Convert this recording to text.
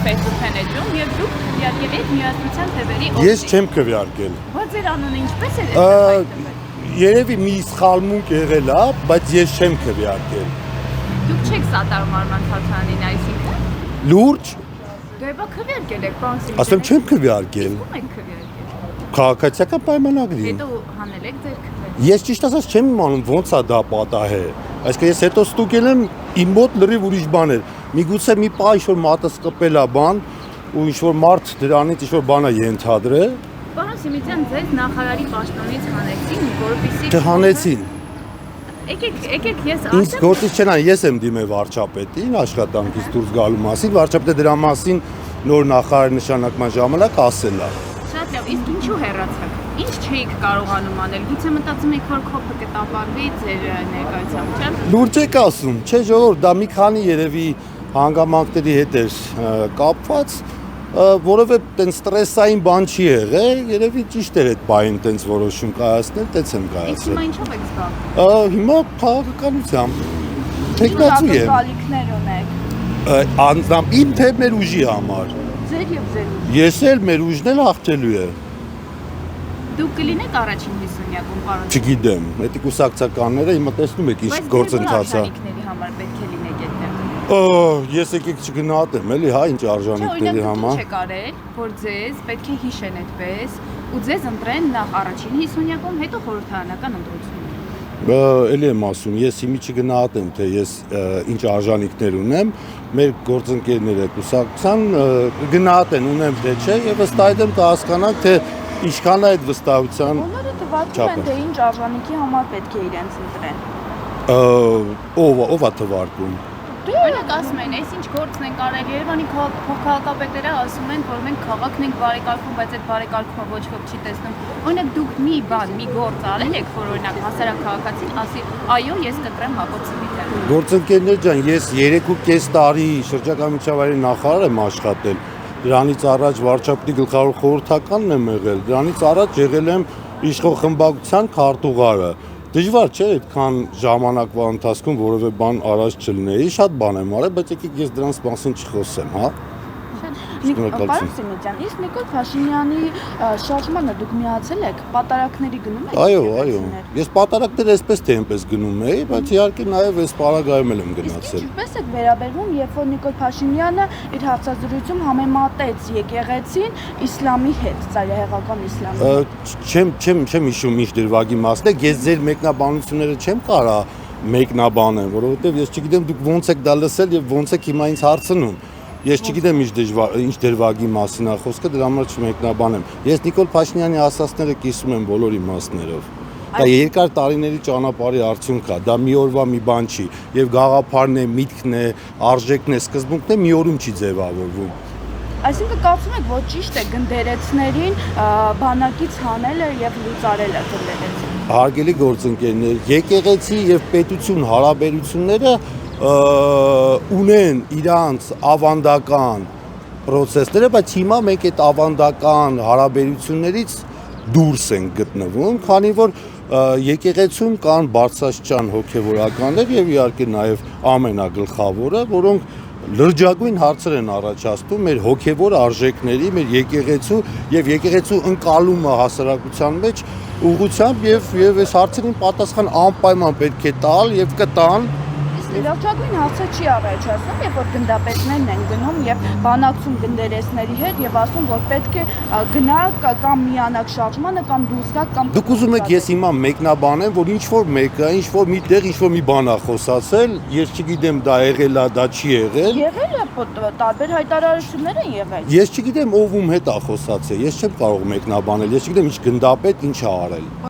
Facebook-ն էջում եւ դուք քվեարկել եք միասնության թվերի օգտին։ Ես չեմ քվեարկել։ Բայց ձեր անունը ինչպես է հայտնվել։ Երևի մի սխալմունք եղել է, բայց ես չեմ քվեարկել։ Դուք չեք սատարում Արման Թաթյանին, այսինքն։ Լուրջ։ Դե բա քվեարկել եք, պարոն Սիմոնյան։ Ասեմ չեմ քվեարկել։ Ո՞ւմ եք քվեարկել։ Քաղաքացիական պայմանագրին։ Հետո հանել եք ձեր քվեարկը։ Ես ճիշտ ասած չեմ իմանում ոնց է դա պատահել։ Այսինքն ես հետո ստուգել եմ իմ մոտ լրիվ ուրիշ բան էր։ Միգուցե մի պահ ինչ-որ մատը սկպել է բան ու ինչ-որ մարդ դրանից ինչ-որ բան է ենթադրել։ Պարոն Սիմոնյան, ձեզ նախարարի պաշտոնից հանեցին, որովհետեւ Չհանեցին։ Եկեք ես Ինձ գործից չեն, ես եմ դիմել վարչապետին աշխատանքից դուրս գալու մասին, վարչապետը դրա մասին նոր նախարարի նշանակման ժամանակ ասել է։ Շատ լավ, իսկ ինչու հեռացաք։ Ինչ չէիք կարողանում անել։ Գուցե մտածում եք, որ քոփը կտապալվի ձեր ներկայությամբ, չէ՞։ Լուրջ եք ասում, չէ՞ ժողովուրդ, դա մի քանի երևի հանգամանքների հետ էր կապված, որովհետեւ տեն ստրեսային բան չի եղել, երևի ճիշտ էր այդ բային տենց որոշում կայացնել, տենց եմ կայացրել։ Հիմա ինչով եք զբաղվում։ Հիմա քաղաքականությամբ տեխնացու եմ։ Գալիքներ ունեք։ Անձամբ իմ թե մեր ուժի համար։ Ձեր եւ ձեր ուժ։ Ես էլ մեր ուժն էլ հաղթելու է։ Դուք կլինեք առաջին 50-յակում, պարոն։ Չգիտեմ, էդի կուսակցականները հիմա տեսնում եք ինչ գործընթաց է։ Բայց համար պետք է լինեք այդտեղ։ Ես եկեք չգնահատեմ, էլի, հա, ինչ արժանինքների համար։ Չէ, կարել, որ ձեզ պետք է հիշեն այդպես ու ձեզ ընտրեն նախ առաջին 50-յակում, հետո խորհրդարանական ընտրություն։ Էլի եմ ասում, ես հիմի չգնահատեմ, թե ես ինչ արժանինքներ ունեմ, մեր գործընկերները կուսակցության գնահատեն ունեմ թե չէ, եւ ըստ այդմ կհասկանանք, թե ինչքան է այդ վստահության։ Բոլորը թվարկում են, թե ինչ արժանինքի համար պետք է իրենց ընտրեն։ Ով է թվարկում։ Օրինակ ասում են, այս ինչ գործն են կարել Երևանի քաղաքապետերը ասում են, որ մենք քաղաքն ենք բարեկարգում, բայց այդ բարեկարգումը ոչ ոք չի տեսնում։ Օրինակ դուք մի բան, մի գործ արել եք, որ օրինակ հասարակ քաղաքացին ասի, այո, ես կընտրեմ Հակոբ Սիմոնյանին։ Գործընկերներ ջան, ես 3.5 տարի շրջակա միջավայրի նախարար եմ աշխատել։ Դրանից առաջ վարչապետի գլխավոր խորհրդականն եմ եղել, դրանից առաջ եղել եմ իշխող խմբակցության քարտուղարը։ Դժվար չէ այդքան ժամանակվա ընթացքում որևէ բան արած չլինեի, շատ բան եմ արել, բայց եկեք ես դրանց մասին չխոսեմ, հա։ Պարոն Սիմոնյան, իսկ Նիկոլ Փաշինյանի շարժմանը դուք միացել եք, պատարակների գնում եք։ Այո, ես պատարակներ այսպես թե այնպես գնում էի, բայց իհարկե նաև այս պարագայում եմ գնացել։ Ինչպես եք վերաբերվում, երբ որ Նիկոլ Փաշինյանը իր հարցազրույցում համեմատեց եկեղեցին իսլամի հետ, ծայրահեղական իսլամի։ Չեմ հիշում ինչ դրվագի մասն է, ես ձեր մեկնաբանությունները չեմ կարա մեկնաբանեմ, որովհետև ես չգիտեմ դուք ոնց եք դա լսել եւ ոնց եք հիմա ինձ հարցնում։ Ես չգիտեմ ինչ դրվագի մասին է խոսքը, դրա համար չմեկնաբանեմ։ Ես Նիկոլ Փաշինյանի ասածները կիսում եմ բոլոր իմաստներով։ Դա երկար տարիների ճանապարհի արդյունք է, դա մի օրվա մի բան չի, եւ գաղափարն է, միտքն է, արժեքն է, սկզբունքն է մի օրում չի ձևավորվում։ Այսինքն կարծում եք, որ ճիշտ է գնդերեցներին բանակից հանելը եւ լուծարելը գնդերեցին։ Հարգելի գործընկերներ, եկեղեցի եւ պետություն հարաբերությունները ունեն իրանց ավանդական process-ները, բայց հիմա մենք այդ ավանդական հարաբերություններից դուրս ենք գտնվում, քանի որ եկեղեցում կան բարձրաստիճան հոգևորականներ եւ իհարկե նաեւ ամենագլխավորը, որոնք լրջագույն հարցեր են առաջացնում մեր հոգևոր արժեքների, մեր եկեղեցու եւ եկեղեցու ընկալումը հասարակության մեջ ուղղությամբ եւ այս հարցերին պատասխան անպայման պետք է տալ եւ կտան։ Լրջագույն հարցը չի առաջացնում, երբ որ գնդապետներն են գնում եւ բանակցում գնդերեսների հետ եւ ասում, որ պետք է գնա կամ միանաք շարժմանը կամ դուրս գա կամ։ Դուք ուզում եք ես հիմա մեկնաբանեմ, որ ինչ որ մեկը, ինչ որ միտեղ, ինչ որ մի բան է խոսացել, ես չգիտեմ դա եղել է, դա չի եղել։ Եղել է, տարբեր հայտարարություններ են եղել։ Ես չգիտեմ ով ում հետ է խոսացել, ես չեմ կարող մեկնաբանել, ես չգիտեմ ինչ գնդապետ ինչ է արել։